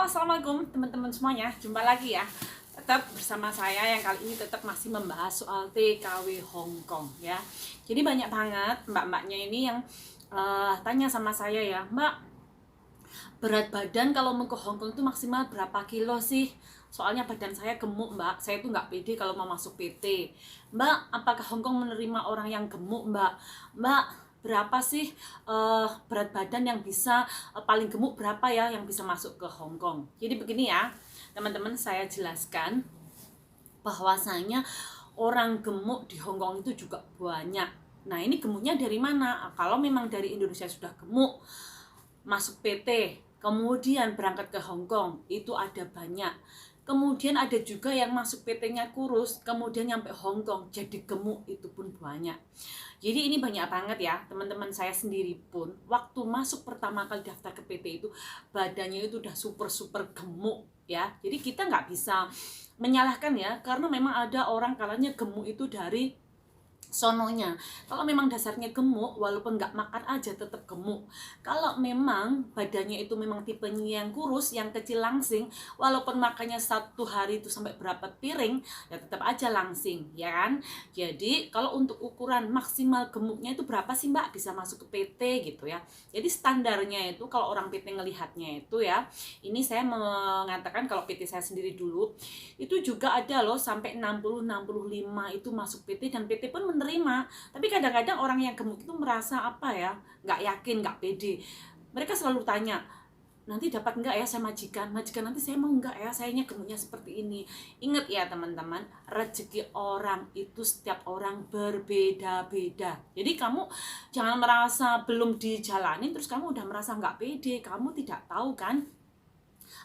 Assalamualaikum teman-teman semuanya. Jumpa lagi ya. Tetap bersama saya yang kali ini tetap masih membahas soal TKW Hong Kong ya. Jadi banyak banget mbak-mbaknya ini yang tanya sama saya ya, Mbak, berat badan kalau mau ke Hong Kong itu maksimal berapa kilo sih? Soalnya badan saya gemuk, Mbak. Saya tuh nggak pede kalau mau masuk PT. Mbak, apakah Hong Kong menerima orang yang gemuk, Mbak? Mbak, berapa sih berat badan yang bisa paling gemuk berapa ya yang bisa masuk ke Hong Kong? Jadi begini ya, teman-teman, saya jelaskan bahwasanya orang gemuk di Hong Kong itu juga banyak. Nah, ini gemuknya dari mana? Kalau memang dari Indonesia sudah gemuk, masuk PT, kemudian berangkat ke Hong Kong, itu ada banyak. Kemudian ada juga yang masuk PT-nya kurus, kemudian nyampe Hong Kong jadi gemuk, itu pun banyak. Jadi ini banyak banget ya, teman-teman saya sendiri pun waktu masuk pertama kali daftar ke PT itu badannya itu udah super gemuk ya. Jadi kita nggak bisa menyalahkan ya, karena memang ada orang kalanya gemuk itu dari sononya. Kalau memang dasarnya gemuk, walaupun nggak makan aja tetap gemuk. Kalau memang badannya itu memang tipenya yang kurus, yang kecil langsing, walaupun makannya satu hari itu sampai berapa piring, ya tetap aja langsing, ya kan? Jadi kalau untuk ukuran maksimal gemuknya itu berapa sih, Mbak, bisa masuk ke PT gitu ya. Jadi standarnya itu kalau orang PT ngelihatnya itu ya, ini saya mengatakan kalau PT saya sendiri dulu, itu juga ada loh sampai 60-65 itu masuk PT, dan PT pun menerima. Tapi kadang-kadang orang yang gemuk itu merasa apa ya, nggak yakin, nggak pede. Mereka selalu tanya, nanti dapat nggak ya saya majikan nanti saya mau nggak ya, sayanya gemuknya seperti ini. Ingat ya teman-teman, rezeki orang itu setiap orang berbeda-beda. Jadi kamu jangan merasa belum dijalanin terus kamu udah merasa nggak pede. Kamu tidak tahu kan,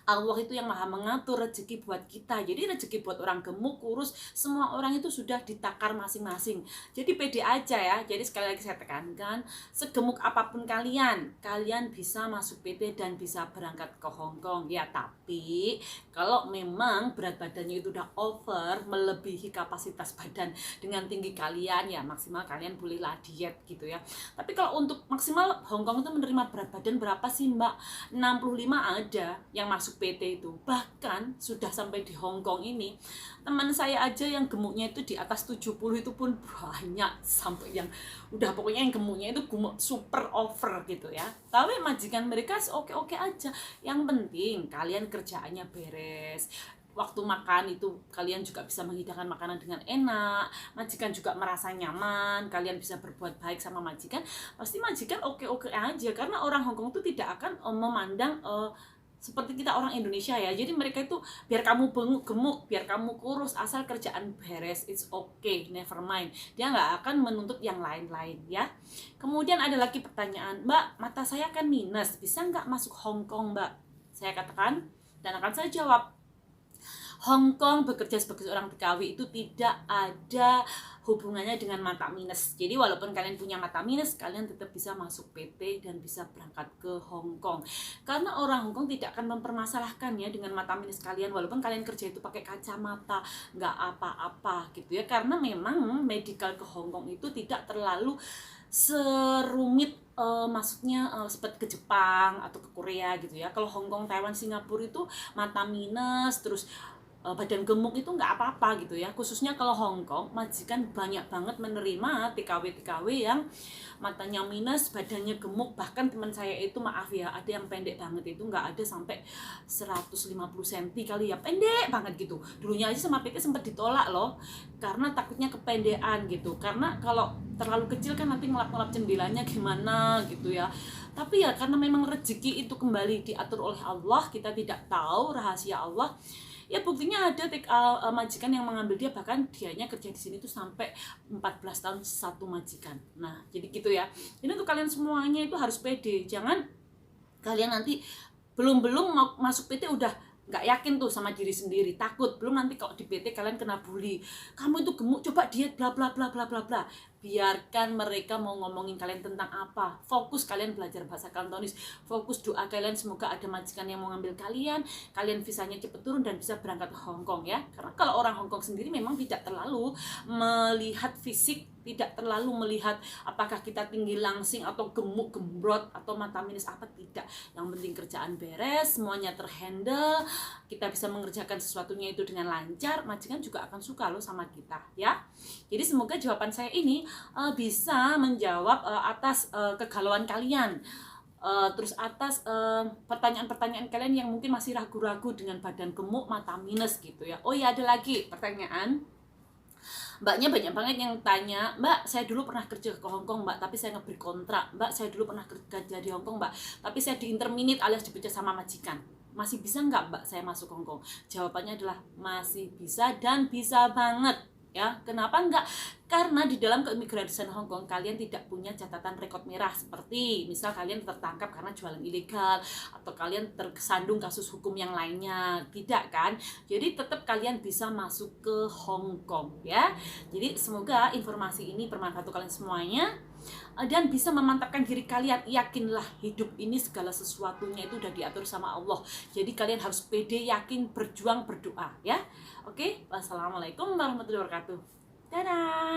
Allah itu yang maha mengatur rezeki buat kita. Jadi rezeki buat orang gemuk, kurus, semua orang itu sudah ditakar masing-masing. Jadi pede aja ya. Jadi sekali lagi saya tekankan, segemuk apapun kalian bisa masuk PT dan bisa berangkat ke Hong Kong ya. Tapi kalau memang berat badannya itu udah over, melebihi kapasitas badan dengan tinggi kalian, ya maksimal kalian bolehlah diet gitu ya. Tapi kalau untuk maksimal Hong Kong itu menerima berat badan berapa sih, Mbak? 65 ada yang masuk PT itu. Bahkan sudah sampai di Hong Kong ini, teman saya aja yang gemuknya itu di atas 70 itu pun banyak, sampai yang udah pokoknya yang gemuknya itu gemuk super over gitu ya. Tapi majikan mereka oke-oke aja. Yang penting kalian kerjaannya beres. Waktu makan itu kalian juga bisa menghidangkan makanan dengan enak, majikan juga merasa nyaman, kalian bisa berbuat baik sama majikan, pasti majikan oke-oke aja. Karena orang Hong Kong itu tidak akan memandang seperti kita orang Indonesia ya. Jadi mereka itu biar kamu gemuk, biar kamu kurus, asal kerjaan beres, it's okay, never mind. Dia nggak akan menuntut yang lain-lain ya. Kemudian ada lagi pertanyaan, Mbak, mata saya kan minus, bisa nggak masuk Hong Kong, Mbak? Saya katakan dan akan saya jawab, Hong Kong bekerja sebagai seorang TKW itu tidak ada hubungannya dengan mata minus. Jadi walaupun kalian punya mata minus, kalian tetap bisa masuk PT dan bisa berangkat ke Hong Kong. Karena orang Hong Kong tidak akan mempermasalahkannya dengan mata minus kalian, walaupun kalian kerja itu pakai kacamata, nggak apa-apa gitu ya. Karena memang medical ke Hong Kong itu tidak terlalu serumit maksudnya seperti ke Jepang atau ke Korea gitu ya. Kalau Hong Kong, Taiwan, Singapura itu mata minus terus badan gemuk itu nggak apa-apa gitu ya. Khususnya kalau Hong Kong, majikan banyak banget menerima TKW yang matanya minus, badannya gemuk. Bahkan teman saya itu, maaf ya, ada yang pendek banget itu nggak ada sampai 150 cm kali ya, pendek banget gitu. Dulunya aja sama PT sempat ditolak loh, karena takutnya kependean gitu. Karena kalau terlalu kecil kan nanti ngelap-ngelap jendilanya gimana gitu ya. Tapi ya karena memang rezeki itu kembali diatur oleh Allah, kita tidak tahu rahasia Allah. Ya buktinya ada majikan yang mengambil dia, bahkan dianya kerja di sini tuh sampai 14 tahun satu majikan. Nah, jadi gitu ya. Ini untuk kalian semuanya itu harus pede. Jangan kalian nanti belum mau masuk PT udah nggak yakin tuh sama diri sendiri, takut belum nanti kalau di PT kalian kena bully, kamu itu gemuk coba diet bla bla bla bla bla bla. Biarkan mereka mau ngomongin kalian tentang apa, fokus kalian belajar bahasa Kantonis, fokus doa kalian semoga ada majikan yang mau ngambil kalian visanya cepet turun dan bisa berangkat ke Hong Kong ya. Karena kalau orang Hong Kong sendiri memang tidak terlalu melihat fisik tidak terlalu melihat apakah kita tinggi langsing atau gemuk gembrot atau mata minus apa, tidak. Yang penting kerjaan beres, semuanya terhandle, kita bisa mengerjakan sesuatunya itu dengan lancar, majikan juga akan suka loh sama kita ya. Jadi semoga jawaban saya ini bisa menjawab atas kegalauan kalian, terus atas pertanyaan-pertanyaan kalian yang mungkin masih ragu-ragu dengan badan gemuk, mata minus gitu ya. Oh ya, ada lagi pertanyaan. Mbaknya banyak banget yang tanya, Mbak saya dulu pernah kerja ke Hongkong Mbak, tapi saya ngeberi kontrak. Mbak saya dulu pernah kerja di Hongkong Mbak, tapi saya di interminate alias dipecat sama majikan. Masih bisa nggak Mbak saya masuk Hongkong? Jawabannya adalah masih bisa dan bisa banget ya. Kenapa enggak? Karena di dalam keimigrasian Hongkong kalian tidak punya catatan rekod merah, seperti misal kalian tertangkap karena jualan ilegal atau kalian tersandung kasus hukum yang lainnya, tidak kan? Jadi tetap kalian bisa masuk ke Hongkong ya. Jadi semoga informasi ini bermanfaat untuk kalian semuanya dan bisa memantapkan diri kalian. Yakinlah hidup ini segala sesuatunya itu udah diatur sama Allah. Jadi kalian harus pede, yakin, berjuang, berdoa ya. Oke, wassalamualaikum warahmatullahi wabarakatuh. Dadah.